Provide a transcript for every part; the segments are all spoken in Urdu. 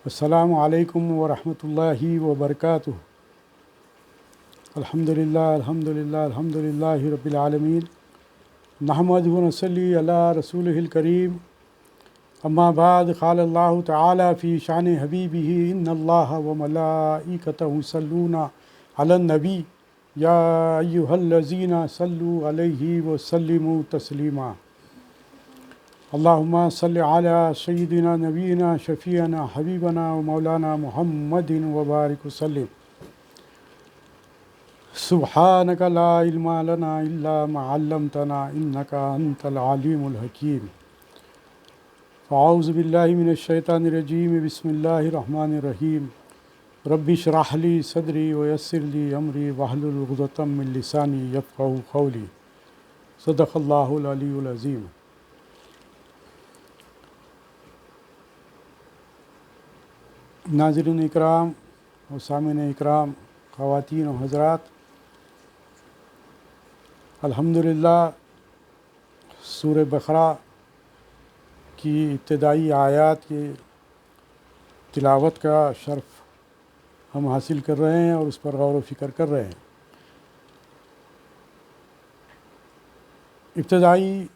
السلام علیکم ورحمۃ اللہ وبرکاتہ۔ الحمدللہ رب العالمین، نحمدہ و نصلی علی رسولہ الکریم، اما بعد، قال اللہ تعالی فی شان حبیبہ ان اللہ و ملائکتہ یصلون علی النبی یا ایہا الذین صلوا علیہ وسلموا تسلیما۔ اللہم صلی علی سیدنا نبینا شفیعنا حبیبنا و مولانا محمد وبارک وسلم۔ سبحانک لا علم لنا الا ما علمتنا انک انت العلیم الحکیم۔ اعوذ باللہ من الشیطان الرجیم، بسم اللہ الرحمن الرحیم۔ رب اشرح لی صدری ویسر لی امری واحلل عقدۃ من لسانی یفقہوا قولی۔ صدق اللہ العلی العظیم۔ ناظرین اکرام و سامعین اکرام، خواتین و حضرات، الحمدللہ سورہ بقرہ کی ابتدائی آیات کی تلاوت کا شرف ہم حاصل کر رہے ہیں اور اس پر غور و فکر کر رہے ہیں۔ ابتدائی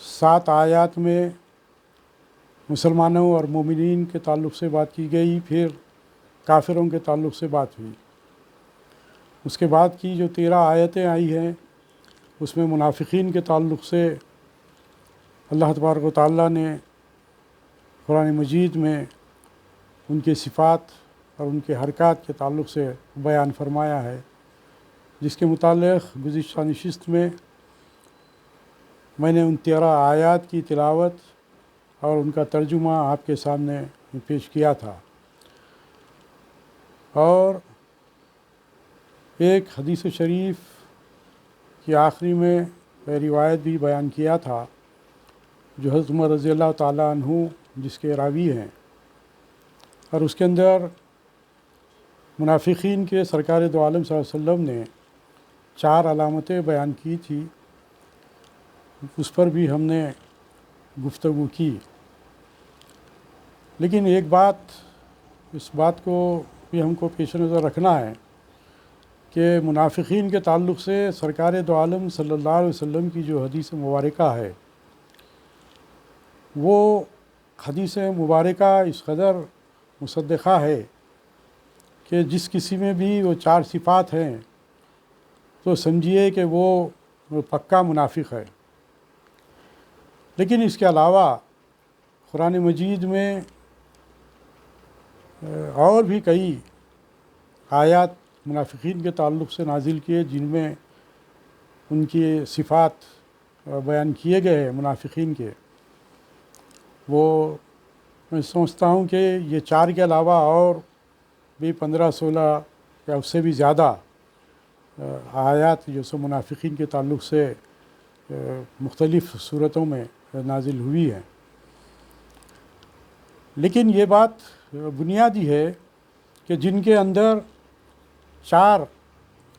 7 آیات میں مسلمانوں اور مومنین کے تعلق سے بات کی گئی، پھر کافروں کے تعلق سے بات ہوئی۔ اس کے بعد کی جو 13 آیتیں آئی ہیں اس میں منافقین کے تعلق سے اللہ تبارک و تعالیٰ نے قرآن مجید میں ان کے صفات اور ان کے حرکات کے تعلق سے بیان فرمایا ہے، جس کے متعلق گزشتہ نشست میں میں نے ان 13 آیات کی تلاوت اور ان کا ترجمہ آپ کے سامنے پیش کیا تھا، اور ایک حدیث شریف کی آخری میں روایت بھی بیان کیا تھا جو حضرت عمر رضی اللہ تعالیٰ عنہ جس کے راوی ہیں، اور اس کے اندر منافقین کے سرکار دو عالم صلی اللہ علیہ وسلم نے 4 علامتیں بیان کی تھی، اس پر بھی ہم نے گفتگو کی۔ لیکن ایک بات، اس بات کو بھی ہم کو پیش نظر رکھنا ہے کہ منافقین کے تعلق سے سرکار دو عالم صلی اللہ علیہ وسلم کی جو حدیث مبارکہ ہے، وہ حدیث مبارکہ اس قدر مصدقہ ہے کہ جس کسی میں بھی وہ 4 صفات ہیں تو سمجھیے کہ وہ پکا منافق ہے۔ لیکن اس کے علاوہ قرآن مجید میں اور بھی کئی آیات منافقین کے تعلق سے نازل کیے جن میں ان کی صفات بیان کیے گئے ہیں منافقین کے۔ وہ میں سمجھتا ہوں کہ یہ 4 کے علاوہ اور بھی 15-16 یا اس سے بھی زیادہ آیات جو سو منافقین کے تعلق سے مختلف صورتوں میں نازل ہوئی ہیں۔ لیکن یہ بات بنیادی ہے کہ جن کے اندر 4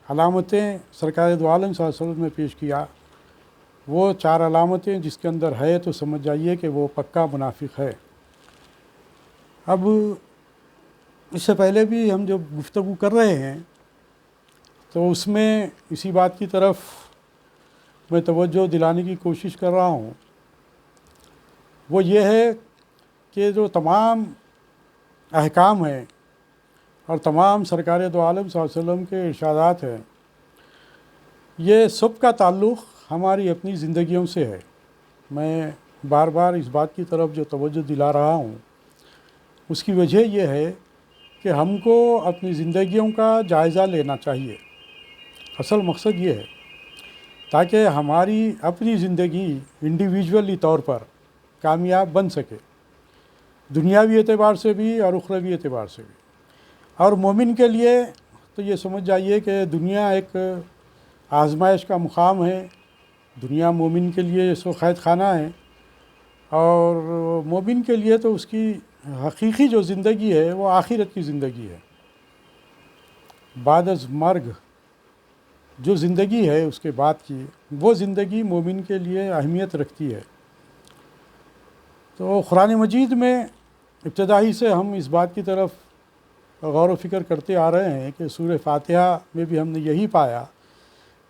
علامتیں سرکار دو عالم صلی اللہ علیہ وسلم نے پیش کیا، وہ 4 علامتیں جس کے اندر ہے تو سمجھ جائیے کہ وہ پکا منافق ہے۔ اب اس سے پہلے بھی ہم جو گفتگو کر رہے ہیں تو اس میں اسی بات کی طرف میں توجہ دلانے کی کوشش کر رہا ہوں، وہ یہ ہے کہ جو تمام احکام ہیں اور تمام سرکار دو عالم صلی اللہ علیہ وسلم کے ارشادات ہیں، یہ سب کا تعلق ہماری اپنی زندگیوں سے ہے۔ میں بار بار اس بات کی طرف جو توجہ دلا رہا ہوں، اس کی وجہ یہ ہے کہ ہم کو اپنی زندگیوں کا جائزہ لینا چاہیے۔ اصل مقصد یہ ہے تاکہ ہماری اپنی زندگی انڈیویجولی طور پر کامیاب بن سکے، دنیاوی اعتبار سے بھی اور اخروی اعتبار سے بھی۔ اور مومن کے لیے تو یہ سمجھ جائیے کہ دنیا ایک آزمائش کا مقام ہے، دنیا مومن کے لیے سو قید خانہ ہے، اور مومن کے لیے تو اس کی حقیقی جو زندگی ہے وہ آخرت کی زندگی ہے۔ بعد از مرگ جو زندگی ہے اس کے بعد کی، وہ زندگی مومن کے لیے اہمیت رکھتی ہے۔ تو قرآن مجید میں ابتدائی سے ہم اس بات کی طرف غور و فکر کرتے آ رہے ہیں کہ سورہ فاتحہ میں بھی ہم نے یہی پایا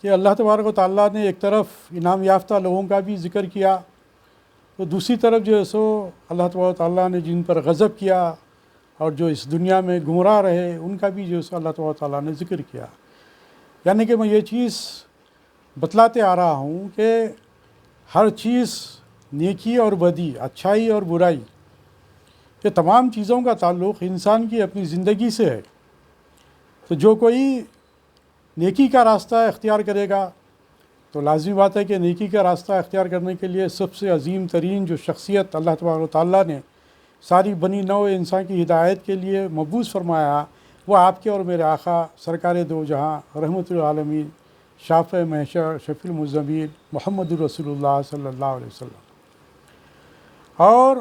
کہ اللہ تبارک و تعالیٰ نے ایک طرف انعام یافتہ لوگوں کا بھی ذکر کیا، تو دوسری طرف جو ہے سو اللہ تبارک و تعالیٰ نے جن پر غضب کیا اور جو اس دنیا میں گمراہ رہے ان کا بھی جو ہے سو اللہ تبارک و تعالیٰ نے ذکر کیا۔ یعنی کہ میں یہ چیز بتلاتے آ رہا ہوں کہ ہر چیز، نیکی اور بدی، اچھائی اور برائی، یہ تمام چیزوں کا تعلق انسان کی اپنی زندگی سے ہے۔ تو جو کوئی نیکی کا راستہ اختیار کرے گا تو لازمی بات ہے کہ نیکی کا راستہ اختیار کرنے کے لیے سب سے عظیم ترین جو شخصیت اللہ تبارک و تعالیٰ نے ساری بنی نوع انسان کی ہدایت کے لیے مبعوث فرمایا، وہ آپ کے اور میرے آقا سرکار دو جہاں رحمت العالمین شافع محشر شفیع المذنبین محمد الرسول اللہ صلی اللہ علیہ وسلم۔ اور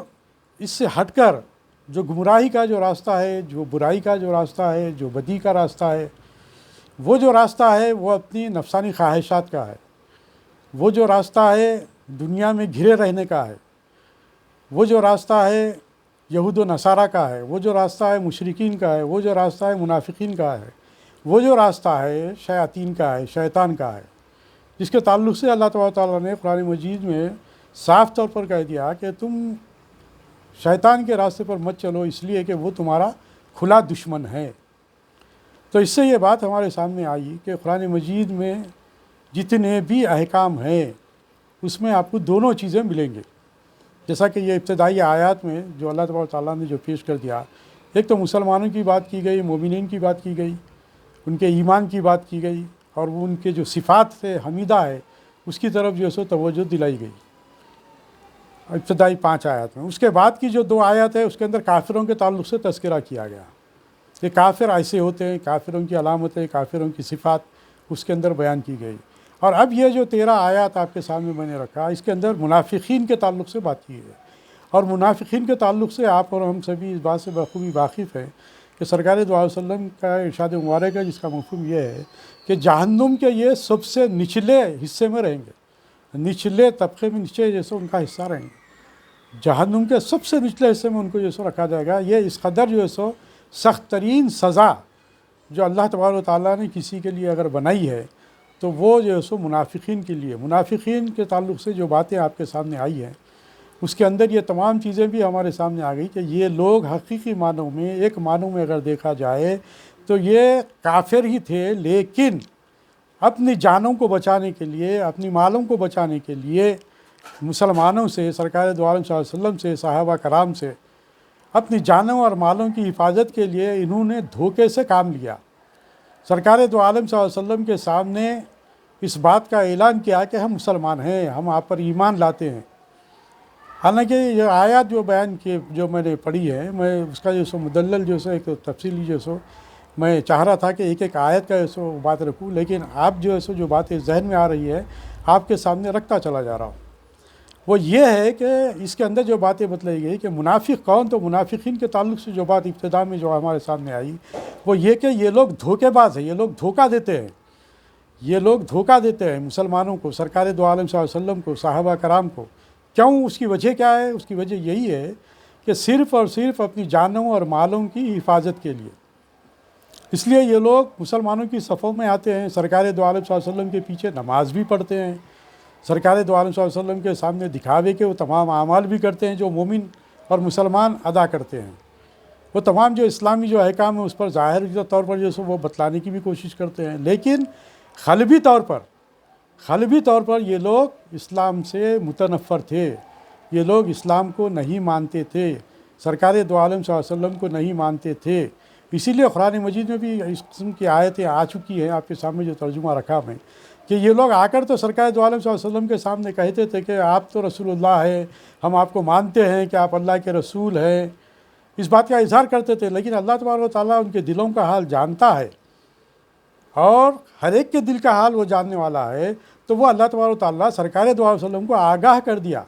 اس سے ہٹ کر جو گمراہی کا جو راستہ ہے، جو برائی کا جو راستہ ہے، جو بدی کا راستہ ہے، وہ جو راستہ ہے وہ اپنی نفسانی خواہشات کا ہے، وہ جو راستہ ہے دنیا میں گھرے رہنے کا ہے، وہ جو راستہ ہے یہود و نصارہ کا ہے، وہ جو راستہ ہے مشرکین کا ہے، وہ جو راستہ ہے منافقین کا ہے، وہ جو راستہ ہے شیاطین کا ہے، شیطان کا ہے، جس کے تعلق سے اللہ تبارک و تعالیٰ نے قرآن مجید میں صاف طور پر کہہ دیا کہ تم شیطان کے راستے پر مت چلو، اس لیے کہ وہ تمہارا کھلا دشمن ہے۔ تو اس سے یہ بات ہمارے سامنے آئی کہ قرآن مجید میں جتنے بھی احکام ہیں اس میں آپ کو دونوں چیزیں ملیں گے، جیسا کہ یہ ابتدائی آیات میں جو اللہ تبارک و تعالیٰ نے جو پیش کر دیا، ایک تو مسلمانوں کی بات کی گئی، مومنین کی بات کی گئی، ان کے ایمان کی بات کی گئی، اور وہ ان کے جو صفات سے حمیدہ ہے اس کی طرف جو ہے سو توجہ دلائی گئی ابتدائی 5 آیات میں۔ اس کے بعد کی جو 2 آیات ہے اس کے اندر کافروں کے تعلق سے تذکرہ کیا گیا کہ کافر ایسے ہوتے ہیں، کافروں کی علامتیں، کافروں کی صفات اس کے اندر بیان کی گئی۔ اور اب یہ جو 13 آیات آپ کے سامنے میں نے رکھا، اس کے اندر منافقین کے تعلق سے بات کی ہے، اور منافقین کے تعلق سے آپ اور ہم سبھی اس بات سے بخوبی واقف ہیں کہ سرکار دو علیہ وسلم کا ارشاد مبارک ہے، جس کا مفہوم یہ ہے کہ جہنم کے یہ سب سے نچلے حصے میں رہیں گے، نچلے طبقے میں نیچے جیسے ان کا حصہ رہیں گے، جہنم کے سب سے نچلے حصے میں ان کو جیسے رکھا جائے گا۔ یہ اس قدر جو ہے سو سخت ترین سزا جو اللہ تبارک و تعالیٰ نے کسی کے لیے اگر بنائی ہے تو وہ جو ہے سو منافقین کے لیے، منافقین کے تعلق سے جو باتیں آپ کے سامنے آئی ہیں اس کے اندر یہ تمام چیزیں بھی ہمارے سامنے آ گئی کہ یہ لوگ حقیقی معنوں میں، ایک معنوں میں اگر دیکھا جائے تو یہ کافر ہی تھے، لیکن اپنی جانوں کو بچانے کے لیے، اپنی مالوں کو بچانے کے لیے مسلمانوں سے، سرکار دو عالم صلی اللہ علیہ وسلم سے، صحابہ کرام سے اپنی جانوں اور مالوں کی حفاظت کے لیے انہوں نے دھوکے سے کام لیا۔ سرکار دو عالم صلی اللہ علیہ وسلم کے سامنے اس بات کا اعلان کیا کہ ہم مسلمان ہیں، ہم آپ پر ایمان لاتے ہیں۔ حالانکہ یہ آیات جو بیان کی، جو میں نے پڑھی ہے، میں اس کا جو سو مدلل جو سو ایک تفصیلی جو سو میں چاہ رہا تھا کہ ایک ایک آیت کا جو سو بات رکھوں، لیکن آپ جو ہے سو جو باتیں ذہن میں آ رہی ہے آپ کے سامنے رکھتا چلا جا رہا ہوں۔ وہ یہ ہے کہ اس کے اندر جو باتیں بتلائی گئی کہ منافق کون، تو منافقین کے تعلق سے جو بات ابتدا میں جو ہمارے سامنے آئی وہ یہ کہ یہ لوگ دھوکے باز ہیں، یہ لوگ دھوکہ دیتے ہیں، یہ لوگ دھوکہ دیتے ہیں مسلمانوں کو، سرکار دو عالم صلی اللہ علیہ وسلم کو، صحابہ کرام کو۔ کیوں؟ اس کی وجہ کیا ہے؟ اس کی وجہ یہی ہے کہ صرف اور صرف اپنی جانوں اور مالوں کی حفاظت کے لیے، اس لیے یہ لوگ مسلمانوں کی صفوں میں آتے ہیں، سرکار دو عالم صلی اللہ علیہ وسلم کے پیچھے نماز بھی پڑھتے ہیں، سرکار دو عالم صلی اللہ علیہ وسلم کے سامنے دکھاوے کے وہ تمام اعمال بھی کرتے ہیں جو مومن اور مسلمان ادا کرتے ہیں، وہ تمام جو اسلامی جو احکام ہیں اس پر ظاہری طور پر جو سو وہ بتلانے کی بھی کوشش کرتے ہیں، لیکن قلبی طور پر یہ لوگ اسلام سے متنفر تھے، یہ لوگ اسلام کو نہیں مانتے تھے، سرکار دو عالم صلی اللہ علیہ وسلم کو نہیں مانتے تھے۔ اسی لیے قرآن مجید میں بھی اس قسم کی آیتیں آ چکی ہیں، آپ کے سامنے جو ترجمہ رکھا میں، کہ یہ لوگ آ کر تو سرکار دو عالم صلی اللہ علیہ وسلم کے سامنے کہتے تھے کہ آپ تو رسول اللہ ہیں، ہم آپ کو مانتے ہیں کہ آپ اللہ کے رسول ہیں، اس بات کا اظہار کرتے تھے، لیکن اللہ تبارک و تعالیٰ ان کے دلوں کا حال جانتا ہے، اور ہر ایک کے دل کا حال وہ جاننے والا ہے، تو وہ اللہ تبارک و تعالیٰ سرکار دو علیہ وسلم کو آگاہ کر دیا،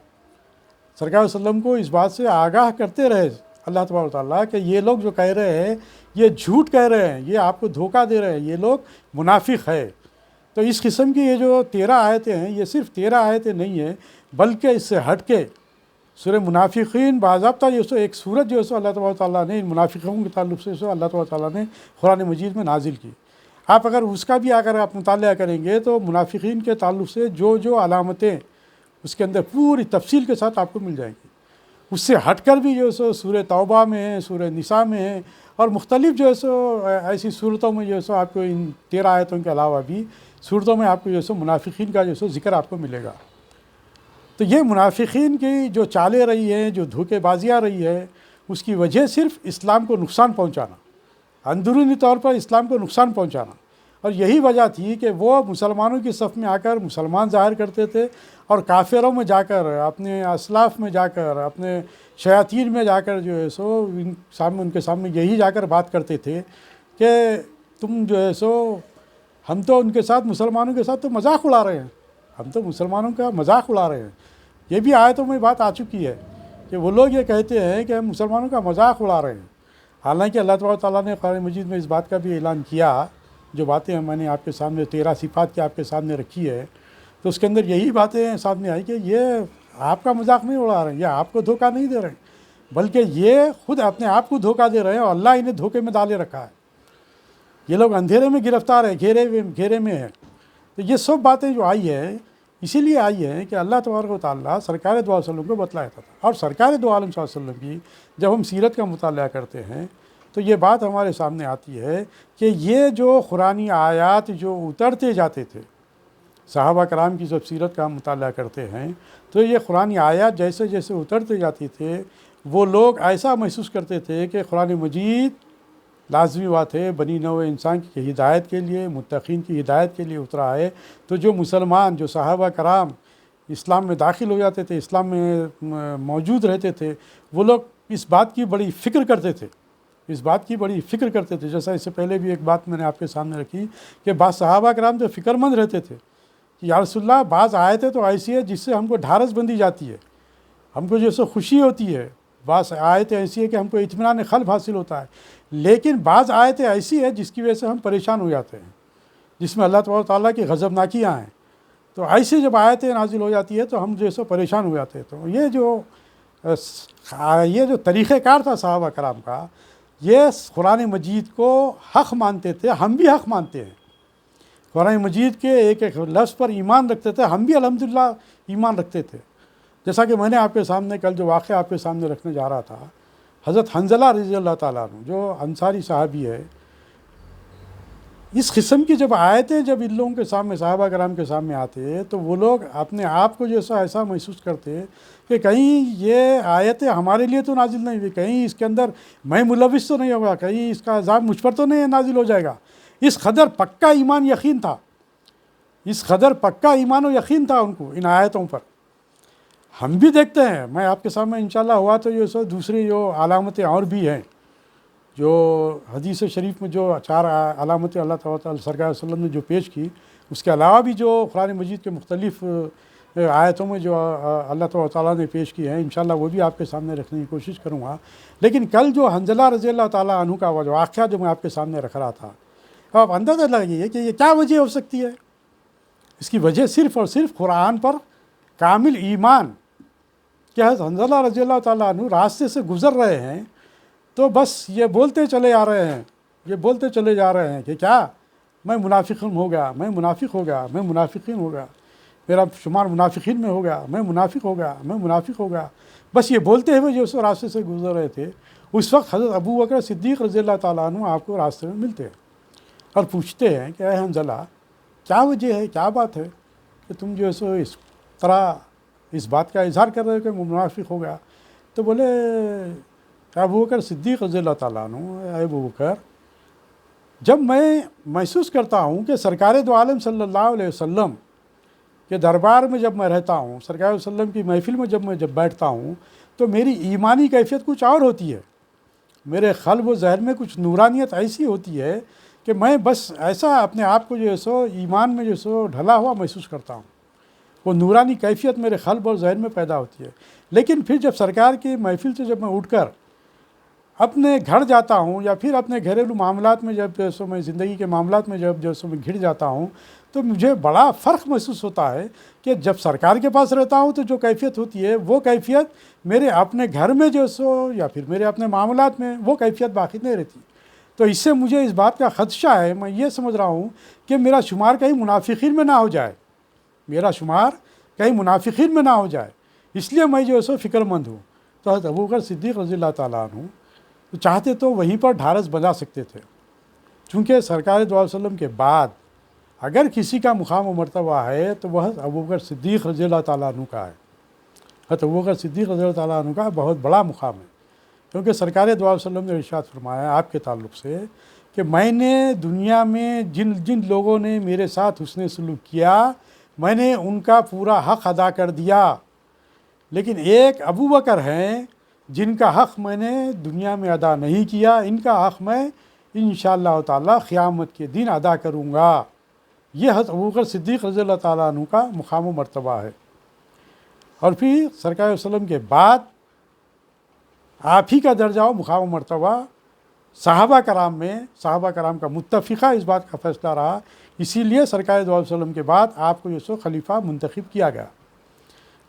سرکار وسلم کو اس بات سے آگاہ کرتے رہے اللہ تبارک و تعالیٰ کہ یہ لوگ جو کہہ رہے ہیں یہ جھوٹ کہہ رہے ہیں، یہ آپ کو دھوکہ دے رہے ہیں، یہ لوگ منافق ہے۔ تو اس قسم کی یہ جو 13 آیتیں ہیں، یہ صرف 13 آیتیں نہیں ہیں، بلکہ اس سے ہٹ کے سورہ منافقین باضابطہ جو سو ایک صورت جو سو اللہ تبارک و تعالیٰ نے ان منافقوں کے تعلق سے سو اللہ تبارک و تعالیٰ نے قرآن مجید میں نازل کی. آپ اگر اس کا بھی اگر آپ مطالعہ کریں گے تو منافقین کے تعلق سے جو علامتیں اس کے اندر پوری تفصیل کے ساتھ آپ کو مل جائیں گی. اس سے ہٹ کر بھی جو ہے سو سورہ توبہ میں ہے، سورہ نساء میں ہے، اور مختلف جو ہے سو ایسی صورتوں میں جو ہے سو آپ کو ان 13 آیتوں کے علاوہ بھی صورتوں میں آپ کو جو ہے سو منافقین کا جو ہے سو ذکر آپ کو ملے گا. تو یہ منافقین کی جو چالیں رہی ہیں، جو دھوکے بازیاں رہی ہے، اس کی وجہ صرف اسلام کو نقصان پہنچانا، اندرونی طور پر اسلام کو نقصان پہنچانا. اور یہی وجہ تھی کہ وہ مسلمانوں کی صف میں آ کر مسلمان ظاہر کرتے تھے، اور کافروں میں جا کر، اپنے اسلاف میں جا کر، اپنے شیاطین میں جا کر جو ہے سو ان کے سامنے یہی جا کر بات کرتے تھے کہ تم جو ہے سو ہم تو ان کے ساتھ مسلمانوں کے ساتھ تو مذاق اڑا رہے ہیں، ہم تو مسلمانوں کا مذاق اڑا رہے ہیں. یہ بھی آیتوں میں بات آ چکی ہے کہ وہ لوگ یہ کہتے ہیں کہ ہم مسلمانوں کا مذاق اڑا رہے ہیں. حالانکہ اللہ تبارک و تعالیٰ نے قرآن مجید میں اس بات کا بھی اعلان کیا، جو باتیں میں نے آپ کے سامنے 13 صفات کی آپ کے سامنے رکھی ہے، تو اس کے اندر یہی باتیں سامنے آئی کہ یہ آپ کا مذاق نہیں اڑا رہے ہیں، یہ آپ کو دھوکہ نہیں دے رہے ہیں، بلکہ یہ خود اپنے آپ کو دھوکہ دے رہے ہیں، اور اللہ انہیں دھوکے میں ڈالے رکھا ہے. یہ لوگ اندھیرے میں گرفتار ہیں، گھیرے میں ہیں. تو یہ سب باتیں جو آئی ہے اسی لیے آئی ہے کہ اللہ تبارک و تعالیٰ سرکار دو عالم وسلم کو بتلایا تھا. اور سرکار دو عالم صلی اللہ علیہ وسلم کی جب ہم سیرت کا مطالعہ کرتے ہیں تو یہ بات ہمارے سامنے آتی ہے کہ یہ جو قرآنی آیات جو اترتے جاتے تھے، صحابہ کرام کی جب سیرت کا ہم مطالعہ کرتے ہیں تو یہ قرآنی آیات جیسے جیسے اترتے جاتے تھے، وہ لوگ ایسا محسوس کرتے تھے کہ قرآن مجید لازمی بات ہے بنی نوع انسان کی ہدایت کے لیے، متقین کی ہدایت کے لیے اترا ہے. تو جو مسلمان، جو صحابہ کرام اسلام میں داخل ہو جاتے تھے، اسلام میں موجود رہتے تھے، وہ لوگ اس بات کی بڑی فکر کرتے تھے، جیسا اس سے پہلے بھی ایک بات میں نے آپ کے سامنے رکھی کہ بعض صحابہ کرام جو فکر مند رہتے تھے کہ یا رسول اللہ بعض آیتیں تو ایسی ہے جس سے ہم کو ڈھارس بندی جاتی ہے، ہم کو جیسے خوشی ہوتی ہے، بعض آیتیں ایسی ہے کہ ہم کو اطمینان قلب حاصل ہوتا ہے، لیکن بعض آیتیں ایسی ہے جس کی وجہ سے ہم پریشان ہو جاتے ہیں، جس میں اللہ تبارک و تعالیٰ کی غضبناکیاں ہیں. تو ایسی جب آیتیں نازل ہو جاتی ہے تو ہم جو ہے سو پریشان ہو جاتے ہیں. تو یہ جو طریقہ کار تھا صحابہ کرام کا، یہ قرآن مجید کو حق مانتے تھے، ہم بھی حق مانتے ہیں. قرآن مجید کے ایک ایک لفظ پر ایمان رکھتے تھے، ہم بھی الحمدللہ ایمان رکھتے تھے. جیسا کہ میں نے آپ کے سامنے کل جو واقعہ آپ کے سامنے رکھنے جا رہا تھا، حضرت حنظلہ رضی اللہ تعالیٰ عنہ جو انصاری صحابی ہے، اس قسم کی جب آیتیں جب ان لوگوں کے سامنے، صحابہ کرام کے سامنے آتے تو وہ لوگ اپنے آپ کو جیسا ایسا محسوس کرتے کہ کہیں یہ آیتیں ہمارے لیے تو نازل نہیں ہوئی، کہیں اس کے اندر میں ملوث تو نہیں ہوگا، کہیں اس کا عذاب مجھ پر تو نہیں نازل ہو جائے گا. اس قدر پکا ایمان یقین تھا، ایمان و یقین تھا ان کو ان آیتوں پر. ہم بھی دیکھتے ہیں، میں آپ کے سامنے انشاءاللہ ہوا تو یہ سب دوسری جو علامتیں اور بھی ہیں، جو حدیث شریف میں جو 4 علامتیں اللہ تعالیٰ سرکار صلی اللہ علیہ وسلم نے جو پیش کی، اس کے علاوہ بھی جو قرآن مجید کے مختلف آیتوں میں جو اللہ تعالیٰ نے پیش کی ہیں، انشاءاللہ وہ بھی آپ کے سامنے رکھنے کی کوشش کروں گا. لیکن کل جو حنظلہ رضی اللہ تعالیٰ عنہ کا جو واقعہ جو میں آپ کے سامنے رکھ رہا تھا، اب اندازہ لگائیے کہ یہ کیا وجہ ہو سکتی ہے. اس کی وجہ صرف اور صرف قرآن پر کامل ایمان. کہ حضرت حنظلہ رضی اللہ تعالیٰ عنہ راستے سے گزر رہے ہیں تو بس یہ بولتے چلے جا رہے ہیں کہ کیا میں منافقین ہو گیا، میرا شمار منافقین میں ہو گیا، میں منافق ہو گیا. بس یہ بولتے ہوئے جو اس راستے سے گزر رہے تھے، اس وقت حضرت ابو بکر صدیق رضی اللہ تعالیٰ عنہ آپ کو راستے میں ملتے ہیں اور پوچھتے ہیں کہ اے حنظلہ کیا وجہ ہے، کیا بات ہے کہ تم جو ہے سو اس طرح اس بات کا اظہار کر رہے ہو کہ منافق ہو گیا. تو بولے ابو بکر صدیق رضی اللہ تعالیٰ عنہ، اے ابو بکر، جب میں محسوس کرتا ہوں کہ سرکار دو عالم صلی اللہ علیہ وسلم کے دربار میں جب میں رہتا ہوں، سرکار علیہ وسلم کی محفل میں جب بیٹھتا ہوں تو میری ایمانی کیفیت کچھ اور ہوتی ہے، میرے قلب و ذہن میں کچھ نورانیت ایسی ہوتی ہے کہ میں بس ایسا اپنے آپ کو جو ہے سو ایمان میں جو سو ڈھلا ہوا محسوس کرتا ہوں. وہ نورانی کیفیت میرے قلب اور ذہن میں پیدا ہوتی ہے. لیکن پھر جب سرکار کی محفل سے جب میں اٹھ کر اپنے گھر جاتا ہوں یا پھر اپنے گھریلو معاملات میں جب جو سو میں زندگی کے معاملات میں جب جو سو میں گھر جاتا ہوں تو مجھے بڑا فرق محسوس ہوتا ہے کہ جب سرکار کے پاس رہتا ہوں تو جو کیفیت ہوتی ہے وہ کیفیت میرے اپنے گھر میں جو سو یا پھر میرے اپنے معاملات میں وہ کیفیت باقی نہیں رہتی. تو اس سے مجھے اس بات کا خدشہ ہے، میں یہ سمجھ رہا ہوں کہ میرا شمار کہیں منافقین میں نہ ہو جائے، میرا شمار کہیں منافقین میں نہ ہو جائے، اس لیے میں جو سو فکر مند ہوں. تو حضرت ابوبکر صدیق رضی اللہ تعالیٰ عنہ تو چاہتے تو وہیں پر ڈھارس بجا سکتے تھے، چونکہ سرکار دو علیہ وسلم کے بعد اگر کسی کا مقام و مرتبہ ہے تو وہ حضرت ابوبکر صدیق رضی اللہ تعالیٰ عنہ کا ہے. حضرت ابوبکر صدیق رضی اللہ تعالیٰ عنہ کا بہت بڑا مقام ہے، کیونکہ سرکار دو علیہ وسلم نے ارشاد فرمایا آپ کے تعلق سے کہ میں نے دنیا میں جن لوگوں نے میرے ساتھ حسن سلوک کیا میں نے ان کا پورا حق ادا کر دیا، لیکن ایک ابوبکر ہیں جن کا حق میں نے دنیا میں ادا نہیں کیا، ان کا حق میں انشاءاللہ تعالی قیامت کے دن ادا کروں گا. یہ حضرت ابوبکر صدیق رضی اللہ تعالیٰ عنہ کا مقام و مرتبہ ہے. اور پھر سرکار وسلم کے بعد آپ ہی کا درجہ و مقام و مرتبہ صحابہ کرام کا متفقہ اس بات کا فیصلہ رہا، اسی لیے سرکار دو علیہ وسلم کے بعد آپ کو جو خلیفہ منتخب کیا گیا.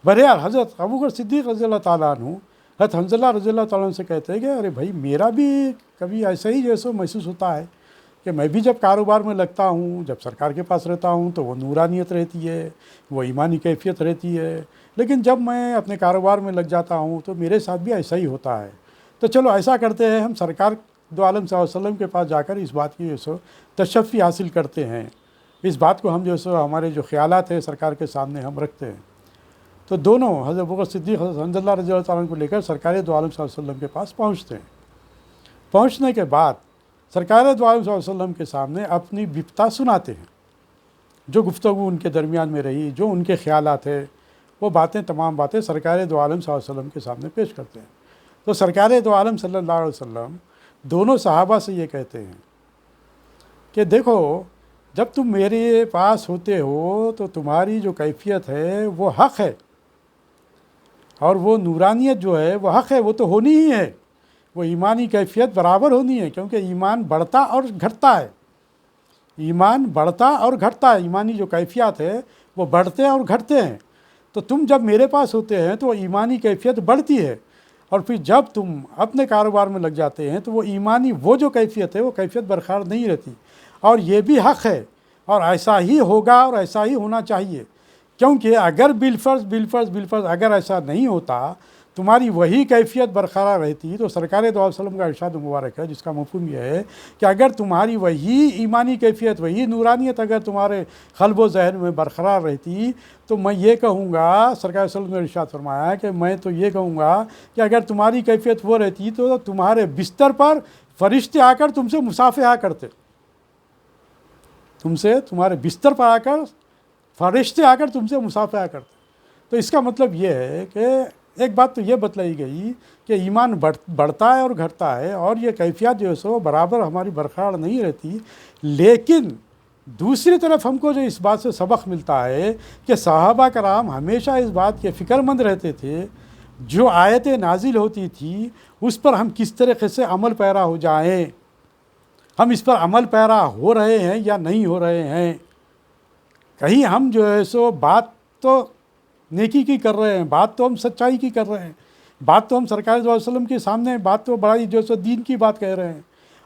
بہرحال حضرت ابوبکر صدیق رضی اللہ تعالیٰ عنہ حضرت حنظلہ رضی اللہ تعالیٰ عنہ سے کہتے ہیں کہ ارے بھائی میرا بھی کبھی ایسا ہی جیسے محسوس ہوتا ہے کہ میں بھی جب کاروبار میں لگتا ہوں، جب سرکار کے پاس رہتا ہوں تو وہ نورانیت رہتی ہے، وہ ایمانی کیفیت رہتی ہے، لیکن جب میں اپنے کاروبار میں لگ جاتا ہوں تو میرے ساتھ بھی ایسا ہی ہوتا ہے. تو چلو ایسا کرتے ہیں، ہم سرکار دو عالم صلی اللہ علیہ وسلم کے پاس جا کر اس بات کی تشفی حاصل کرتے ہیں، اس بات کو ہم ہمارے جو خیالات ہیں سرکار کے سامنے ہم رکھتے ہیں. تو دونوں حضرت ابوبکر صدیق حضرت حنظلہ رضی اللہ تعالیٰ عنہ کو لے کر سرکار دو عالم صلی اللہ علیہ وسلم کے پاس پہنچتے ہیں. پہنچنے کے بعد سرکار دو عالم صلی اللہ علیہ وسلم کے سامنے اپنی بپتا سناتے ہیں، جو گفتگو ان کے درمیان میں رہی، جو ان کے خیالات ہیں، وہ تمام باتیں سرکار دو عالم صلی اللہ علیہ وسلم کے سامنے پیش کرتے ہیں. تو سرکار دو عالم صلی اللہ علیہ وسلم دونوں صحابہ سے یہ کہتے ہیں کہ دیکھو جب تم میرے پاس ہوتے ہو تو تمہاری جو کیفیت ہے وہ حق ہے، اور وہ نورانیت جو ہے وہ حق ہے، وہ تو ہونی ہی ہے، وہ ایمانی کیفیت برابر ہونی ہے، کیونکہ ایمان بڑھتا اور گھٹتا ہے، ایمان بڑھتا اور گھٹتا ہے، ایمانی جو کیفیات ہے وہ بڑھتے اور گھٹتے ہیں. تو تم جب میرے پاس ہوتے ہیں تو وہ ایمانی کیفیت بڑھتی ہے، اور پھر جب تم اپنے کاروبار میں لگ جاتے ہیں تو وہ ایمانی وہ جو کیفیت ہے وہ کیفیت برقرار نہیں رہتی. اور یہ بھی حق ہے اور ایسا ہی ہوگا اور ایسا ہی ہونا چاہیے، کیونکہ اگر بالفرض اگر ایسا نہیں ہوتا، تمہاری وہی کیفیت برقرار رہتی، تو سرکار دو علیہ وسلم کا ارشاد مبارک ہے جس کا مفہوم یہ ہے کہ اگر تمہاری وہی ایمانی کیفیت، وہی نورانیت اگر تمہارے قلب و ذہن میں برقرار رہتی تو میں یہ کہوں گا، سرکار صلی اللہ علیہ وسلم نے ارشاد فرمایا کہ میں تو یہ کہوں گا کہ اگر تمہاری کیفیت وہ رہتی تو تمہارے بستر پر فرشتے آ کر تم سے مصافحہ کرتے، تمہارے بستر پر آ کر فرشتے آ کر تم سے مصافحہ کرتے. تو اس کا مطلب یہ ہے کہ ایک بات تو یہ بتلائی گئی کہ ایمان بڑھتا ہے اور گھٹتا ہے، اور یہ کیفیت جو ہے سو برابر ہماری برقرار نہیں رہتی. لیکن دوسری طرف ہم کو جو اس بات سے سبق ملتا ہے کہ صحابہ کرام ہمیشہ اس بات کے فکر مند رہتے تھے، جو آیتیں نازل ہوتی تھی اس پر ہم کس طریقے سے عمل پیرا ہو جائیں، ہم اس پر عمل پیرا ہو رہے ہیں یا نہیں ہو رہے ہیں. کہیں ہم جو ہے سو بات تو نیکی کی کر رہے ہیں، بات تو ہم سچائی کی کر رہے ہیں، بات تو ہم سرکار صلی اللہ علیہ وسلم کے سامنے بات تو بڑائی جو سو دین کی بات کہہ رہے ہیں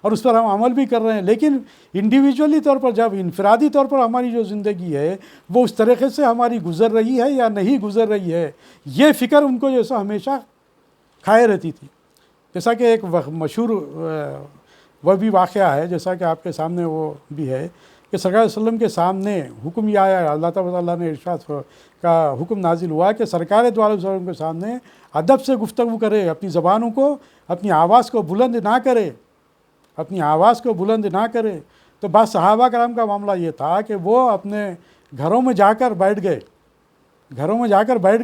اور اس پر ہم عمل بھی کر رہے ہیں، لیکن انڈیویجولی طور پر جب انفرادی طور پر ہماری جو زندگی ہے وہ اس طریقے سے ہماری گزر رہی ہے یا نہیں گزر رہی ہے، یہ فکر ان کو جو سو ہمیشہ کھائے رہتی تھی. جیسا کہ ایک مشہور وہ بھی واقعہ ہے، جیسا کہ آپ کے سامنے وہ بھی ہے کہ سرکار صلی اللہ علیہ وسلم کے سامنے حکم یہ آیا، اللہ تعالیٰ نے ارشاد کا حکم نازل ہوا کہ سرکار دو علیہ وسلم کے سامنے ادب سے گفتگو کرے، اپنی زبانوں کو، اپنی آواز کو بلند نہ کرے، اپنی آواز کو بلند نہ کرے. تو بعض صحابہ کرام کا معاملہ یہ تھا کہ وہ اپنے گھروں میں جا کر بیٹھ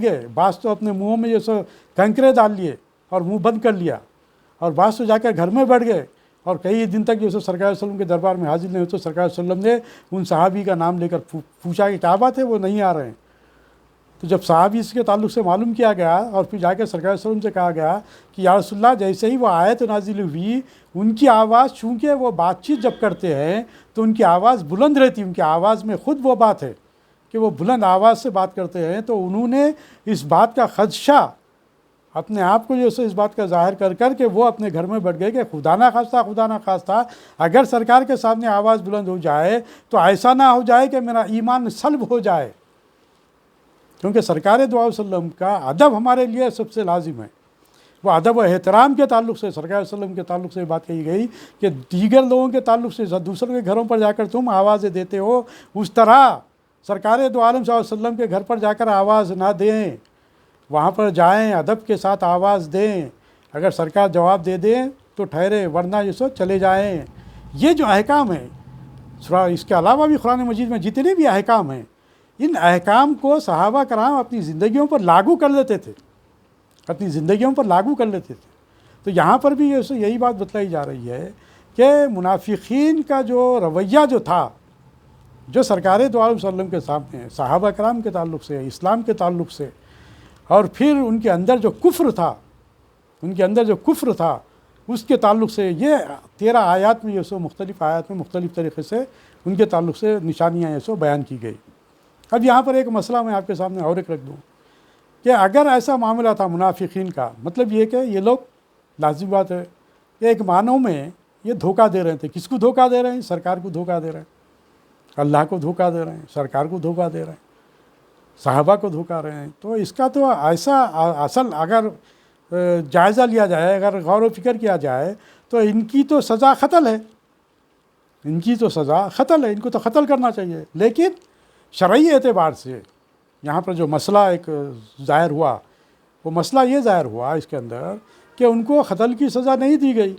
گئے، بعض تو اپنے منہوں میں جیسے کنکرے ڈال لیے اور منہ بند کر لیا، اور بعض تو جا کر گھر میں بیٹھ گئے اور کئی دن تک جو سرکار صلی اللہ علیہ وسلم کے دربار میں حاضر نہیں ہوتے. تو سرکار صلی اللہ علیہ وسلم نے ان صحابی کا نام لے کر پوچھا کہ کیا بات ہے وہ نہیں آ رہے ہیں. تو جب صحابی اس کے تعلق سے معلوم کیا گیا اور پھر جا کے سرکار صلی اللہ علیہ وسلم سے کہا گیا کہ یا رسول اللہ جیسے ہی وہ آیت نازل ہوئی ان کی آواز، چونکہ وہ بات چیت جب کرتے ہیں تو ان کی آواز بلند رہتی، ان کی آواز میں خود وہ بات ہے کہ وہ بلند آواز سے بات کرتے ہیں، تو انہوں نے اس بات کا خدشہ اپنے آپ کو جو ہے اس بات کا ظاہر کر کر کے وہ اپنے گھر میں بیٹھ گئے کہ خدا نہ خواستہ اگر سرکار کے سامنے آواز بلند ہو جائے تو ایسا نہ ہو جائے کہ میرا ایمان سلب ہو جائے، کیونکہ سرکار دو علیہ وسلم کا ادب ہمارے لیے سب سے لازم ہے۔ وہ ادب و احترام کے تعلق سے سرکار صلی اللہ علیہ وسلم کے تعلق سے بات کہی گئی کہ دیگر لوگوں کے تعلق سے دوسروں کے گھروں پر جا کر تم آوازیں دیتے ہو، اس طرح سرکار دو عالم صلی اللہ علیہ وسلم کے گھر پر جا کر آواز نہ دیں، وہاں پر جائیں ادب کے ساتھ آواز دیں، اگر سرکار جواب دے دیں تو ٹھہرے، ورنہ یہ سو چلے جائیں۔ یہ جو احکام ہیں، اس کے علاوہ بھی قرآن مجید میں جتنے بھی احکام ہیں، ان احکام کو صحابہ کرام اپنی زندگیوں پر لاگو کر لیتے تھے، اپنی زندگیوں پر لاگو کر لیتے تھے۔ تو یہاں پر بھی یہی بات بتلائی جا رہی ہے کہ منافقین کا جو رویہ جو تھا، جو سرکار دو عالم صلی اللہ علیہ وسلم کے سامنے صحابہ کرام کے تعلق سے، اسلام کے تعلق سے، اور پھر ان کے اندر جو کفر تھا اس کے تعلق سے، یہ 13 آیات میں مختلف آیات میں مختلف طریقے سے ان کے تعلق سے نشانیاں بیان کی گئی۔ اب یہاں پر ایک مسئلہ میں آپ کے سامنے اور ایک رکھ دوں کہ اگر ایسا معاملہ تھا منافقین کا، مطلب یہ کہ یہ لوگ، لازم بات ہے کہ ایک معنوں میں یہ دھوکہ دے رہے تھے۔ کس کو دھوکہ دے رہے ہیں؟ سرکار کو دھوکہ دے رہے ہیں، اللہ کو دھوکہ دے رہے ہیں، سرکار کو دھوکہ دے رہے ہیں، صحابہ کو دھوکہ رہے ہیں۔ تو اس کا تو ایسا اصل اگر جائزہ لیا جائے، اگر غور و فکر کیا جائے تو ان کی تو سزا قتل ہے، ان کو تو قتل کرنا چاہیے۔ لیکن شرعی اعتبار سے یہاں پر جو مسئلہ ایک ظاہر ہوا، وہ مسئلہ یہ ظاہر ہوا اس کے اندر کہ ان کو قتل کی سزا نہیں دی گئی،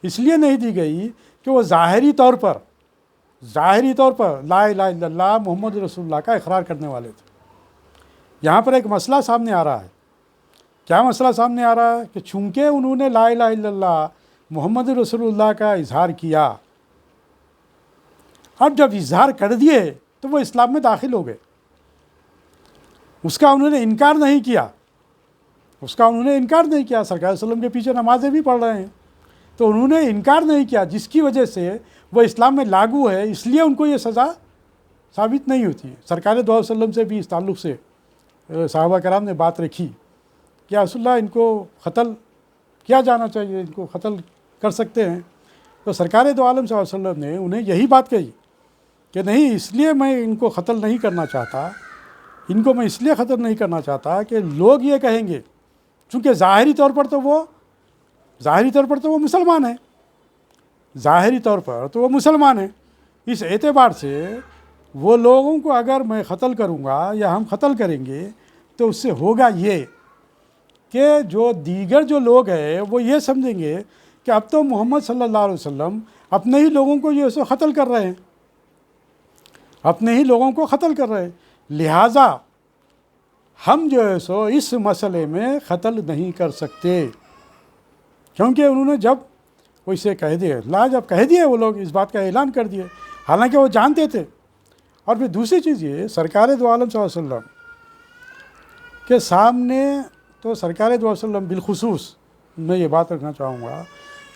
اس لیے نہیں دی گئی کہ وہ ظاہری طور پر لا الہ الا اللہ محمد رسول اللہ کا اقرار کرنے والے تھے۔ یہاں پر ایک مسئلہ سامنے آ رہا ہے۔ کیا مسئلہ سامنے آ رہا ہے؟ کہ چونکہ انہوں نے لا الہ الا اللہ محمد رسول اللہ کا اظہار کیا، اب جب اظہار کر دیے تو وہ اسلام میں داخل ہو گئے، اس کا انہوں نے انکار نہیں کیا، سرکار صلی اللہ علیہ وسلم کے پیچھے نمازیں بھی پڑھ رہے ہیں، تو انہوں نے انکار نہیں کیا، جس کی وجہ سے وہ اسلام میں لاگو ہے، اس لیے ان کو یہ سزا ثابت نہیں ہوتی ہے۔ سرکار دو علیہ وسلم سے بھی اس تعلق سے صحابہ کرام نے بات رکھی کہ رسول اللہ ان کو قتل کیا جانا چاہیے، ان کو قتل کر سکتے ہیں، تو سرکار دو عالم صلی اللہ علیہ وسلم نے انہیں یہی بات کہی کہ نہیں، اس لیے میں ان کو قتل نہیں کرنا چاہتا، میں اس لیے قتل نہیں کرنا چاہتا کہ لوگ یہ کہیں گے، چونکہ ظاہری طور پر تو وہ مسلمان ہیں، اس اعتبار سے وہ لوگوں کو اگر میں قتل کروں گا یا ہم قتل کریں گے تو اس سے ہوگا یہ کہ جو دیگر جو لوگ ہیں وہ یہ سمجھیں گے کہ اب تو محمد صلی اللہ علیہ وسلم اپنے ہی لوگوں کو جو ہے قتل کر رہے ہیں، لہٰذا ہم جو ہے سو اس مسئلے میں قتل نہیں کر سکتے، کیونکہ انہوں نے جب وہ اسے کہہ دیے وہ لوگ اس بات کا اعلان کر دیے، حالانکہ وہ جانتے تھے۔ اور پھر دوسری چیز یہ، سرکار دو عالم صلی اللہ علیہ وسلم کے سامنے تو سرکار دو علیہ وسلم بالخصوص میں یہ بات رکھنا چاہوں گا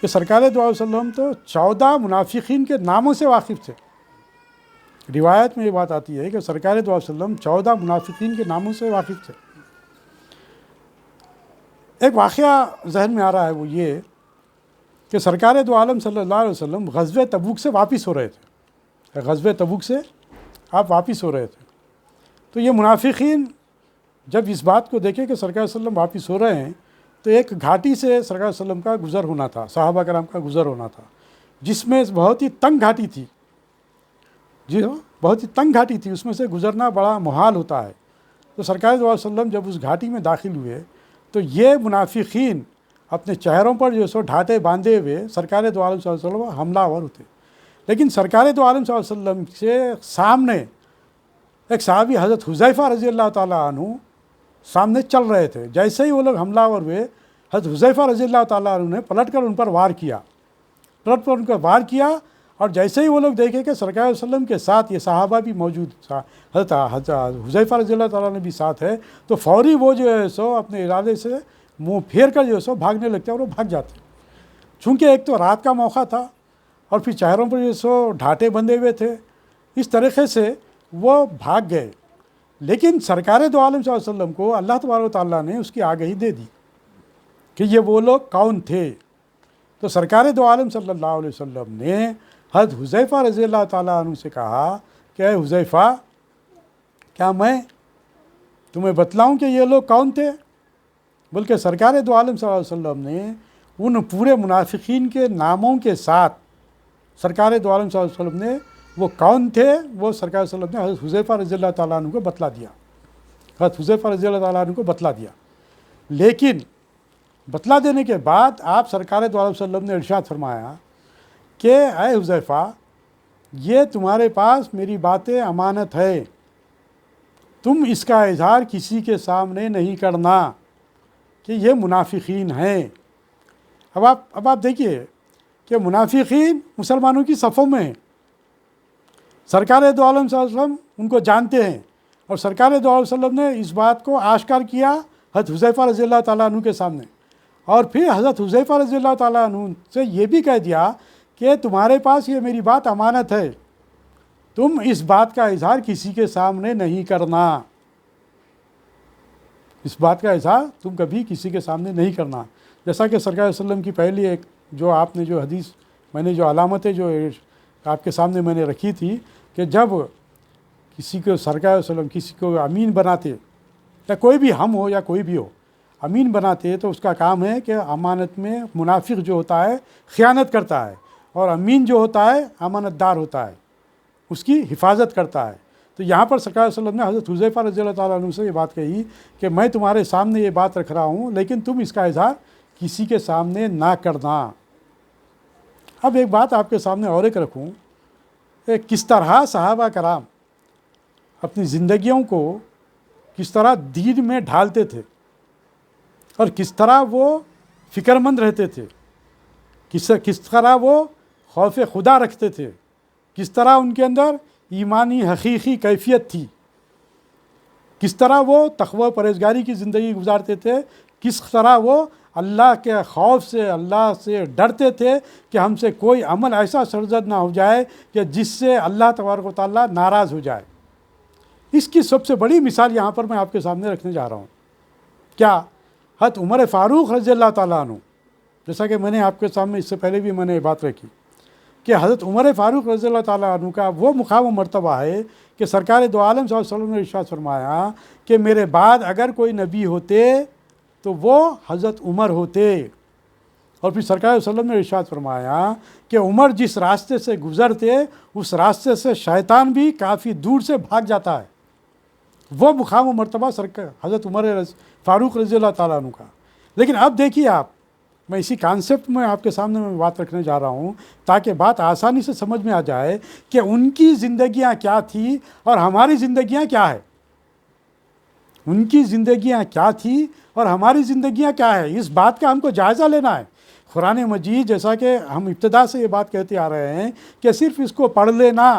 کہ سرکار دو علیہ وسلم تو 14 منافقین کے ناموں سے واقف تھے۔ روایت میں یہ بات آتی ہے کہ سرکار دو علیہ وسلم 14 منافقین کے ناموں سے واقف تھے۔ ایک واقعہ ذہن میں آ رہا ہے، وہ یہ کہ سرکار دو عالم صلی اللہ علیہ وسلم غزوہ تبوک سے واپس ہو رہے تھے۔ تو یہ منافقین جب اس بات کو دیکھے کہ سرکار صلی اللہ علیہ وسلم واپس ہو رہے ہیں، تو ایک گھاٹی سے سرکار صلی اللہ علیہ وسلم کا گزر ہونا تھا، صحابہ کرام کا گزر ہونا تھا، جس میں بہت ہی تنگ گھاٹی تھی، اس میں سے گزرنا بڑا محال ہوتا ہے۔ تو سرکار صلی اللہ علیہ وسلم جب اس گھاٹی میں داخل ہوئے تو یہ منافقین اپنے چہروں پر جو سو ڈھاٹے باندھے ہوئے سرکار دو عالم صلی اللہ علیہ وسلم حملہ آور ہوتے، لیکن سرکار دو عالم صلی اللہ علیہ وسلم سے سامنے ایک صحابی حضرت حذیفہ رضی اللہ تعالیٰ عنہ سامنے چل رہے تھے۔ جیسے ہی وہ لوگ حملہ آور ہوئے، حضرت حذیفہ رضی اللہ تعالیٰ عنہ نے پلٹ کر ان پر وار کیا، اور جیسے ہی وہ لوگ دیکھے کہ سرکار علیہ وسلم کے ساتھ یہ صحابہ بھی موجود تھا، حضرت حذیفہ رضی اللہ تعالیٰ نے بھی ساتھ ہے، تو فوری وہ جو ہے سو اپنے ارادے سے منہ پھیر کر جو ہے سو بھاگنے لگتے اور وہ بھاگ جاتے، چونکہ ایک تو رات کا موقع تھا اور پھر چہروں پر جو ہے سو ڈھاٹے بندھے ہوئے تھے، اس طریقے سے وہ بھاگ گئے۔ لیکن سرکار دو عالم صلی اللہ علیہ وسلم کو اللہ تبارک و تعالیٰ نے اس کی آگہی دے دی کہ یہ وہ لوگ کون تھے۔ تو سرکار دو عالم صلی اللہ علیہ وسلم نے حضرت حذیفہ رضی اللہ تعالیٰ عنہ سے کہا کہ اے حذیفہ، کیا میں تمہیں بتلاؤں کہ یہ لوگ کون تھے؟ بلکہ سرکار دو عالم صلی اللہ علیہ وسلم نے ان پورے منافقین کے ناموں کے ساتھ سرکار دو عالم صلی اللہ علیہ وسلم نے وہ کون تھے وہ سرکار صلی اللہ علیہ وسلم نے حضرت حذیفہ رضی اللہ تعالیٰ عنہ کو بتلا دیا، حضرت حذیفہ رضی اللہ تعالیٰ عنہ کو بتلا دیا۔ لیکن بتلا دینے کے بعد آپ سرکار دو عالم صلی اللہ علیہ وسلم نے ارشاد فرمایا کہ اے حذیفہ، یہ تمہارے پاس میری باتیں امانت ہے، تم اس کا اظہار کسی کے سامنے نہیں کرنا کہ یہ منافقین ہیں۔ اب آپ دیکھیے کہ منافقین مسلمانوں کی صفوں میں ہیں، سرکار دو عالم صلی اللہ علیہ وسلم ان کو جانتے ہیں، اور سرکار دو علیہ وسلم نے اس بات کو آشکار کیا حضرت حذیفہ رضی اللہ تعالیٰ عنہ کے سامنے، اور پھر حضرت حذیفہ رضی اللہ تعالیٰ عنہ سے یہ بھی کہہ دیا کہ تمہارے پاس یہ میری بات امانت ہے، تم اس بات کا اظہار کسی کے سامنے نہیں کرنا، اس بات کا اظہار تم کبھی کسی کے سامنے نہیں کرنا۔ جیسا کہ سرکار صلی اللہ علیہ وسلم کی پہلی ایک جو آپ نے جو حدیث میں نے جو علامتیں جو آپ کے سامنے میں نے رکھی تھی کہ جب کسی کو سرکار علیہ وسلم کسی کو امین بناتے، یا کوئی بھی ہم ہو یا کوئی بھی ہو امین بناتے، تو اس کا کام ہے کہ امانت میں منافق جو ہوتا ہے خیانت کرتا ہے، اور امین جو ہوتا ہے امانت دار ہوتا ہے، اس کی حفاظت کرتا ہے۔ تو یہاں پر سرکار صلی اللہ علیہ وسلم نے حضرت حذیفہ رضی اللہ تعالیٰ عنہ سے یہ بات کہی کہ میں تمہارے سامنے یہ بات رکھ رہا ہوں، لیکن تم اس کا اظہار کسی کے سامنے نہ کرنا۔ اب ایک بات آپ کے سامنے اور ایک رکھوں کہ کس طرح صحابہ کرام اپنی زندگیوں کو کس طرح دین میں ڈھالتے تھے، اور کس طرح وہ فکر مند رہتے تھے، کس طرح وہ خوف خدا رکھتے تھے، کس طرح ان کے اندر ایمانی حقیقی کیفیت تھی، کس طرح وہ تقوی پرہیزگاری کی زندگی گزارتے تھے، کس طرح وہ اللہ کے خوف سے اللہ سے ڈرتے تھے کہ ہم سے کوئی عمل ایسا سرزد نہ ہو جائے کہ جس سے اللہ تبارک و تعالیٰ ناراض ہو جائے۔ اس کی سب سے بڑی مثال یہاں پر میں آپ کے سامنے رکھنے جا رہا ہوں۔ کیا حضرت عمر فاروق رضی اللہ تعالیٰ عنہ، جیسا کہ میں نے آپ کے سامنے اس سے پہلے بھی میں نے بات رکھی کہ حضرت عمر فاروق رضی اللہ تعالیٰ عنہ کا وہ مقام و مرتبہ ہے کہ سرکار دو عالم صلی اللہ علیہ وسلم نے ارشاد فرمایا کہ میرے بعد اگر کوئی نبی ہوتے تو وہ حضرت عمر ہوتے، اور پھر سرکار صلی اللہ علیہ وسلم نے ارشاد فرمایا کہ عمر جس راستے سے گزرتے اس راستے سے شیطان بھی کافی دور سے بھاگ جاتا ہے۔ وہ مقام و مرتبہ حضرت عمر فاروق رضی اللہ تعالیٰ عنہ کا۔ لیکن اب دیکھیے آپ، میں اسی کانسیپٹ میں آپ کے سامنے میں بات رکھنے جا رہا ہوں تاکہ بات آسانی سے سمجھ میں آ جائے کہ ان کی زندگیاں کیا تھیں اور ہماری زندگیاں کیا ہے۔ ان کی زندگیاں کیا تھیں اور ہماری زندگیاں کیا ہے، اس بات کا ہم کو جائزہ لینا ہے۔ قرآن مجید جیسا کہ ہم ابتدا سے یہ بات کہتے آ رہے ہیں کہ صرف اس کو پڑھ لینا